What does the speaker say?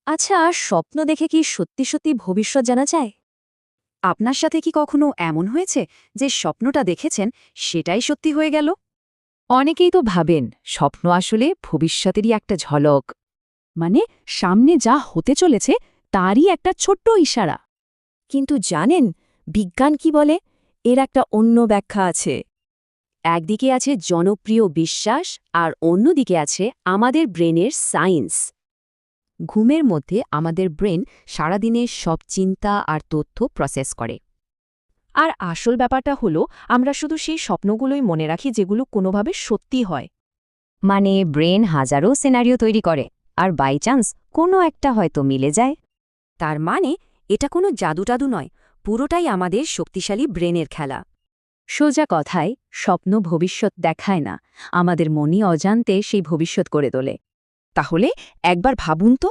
আচ্ছা, স্বপ্ন দেখে কি সত্যি সত্যি ভবিষ্যৎ জানা যায়? আপনার সাথে কি কখনো এমন হয়েছে যে স্বপ্নটা দেখেছেন সেটাই সত্যি হয়ে গেল? অনেকেই তো ভাবেন স্বপ্ন আসলে ভবিষ্যতেরই একটা ঝলক, মানে সামনে যা হতে চলেছে তারই একটা ছোট্ট ইশারা। কিন্তু জানেন বিজ্ঞান কি বলে? এর একটা অন্য ব্যাখ্যা আছে। একদিকে আছে জনপ্রিয় বিশ্বাস আর অন্যদিকে আছে আমাদের ব্রেনের সায়েন্স। ঘুমের মধ্যে আমাদের ব্রেন সারাদিনের সব চিন্তা আর তথ্য প্রসেস করে। আর আসল ব্যাপারটা হলো আমরা শুধু সেই স্বপ্নগুলোই মনে রাখি যেগুলো কোনোভাবে সত্যি হয়। মানে ব্রেন হাজারো সিনারিও তৈরি করে, আর বাই চান্স কোনো একটা হয়তো মিলে যায়। তার মানে এটা কোনো জাদু-টাদু নয়, পুরোটাই আমাদের শক্তিশালী ব্রেনের খেলা। সোজা কথায় স্বপ্ন ভবিষ্যৎ দেখায় না, আমাদের মনই অজান্তে সেই ভবিষ্যৎ করে তোলে। তাহলে একবার ভাবুন তো,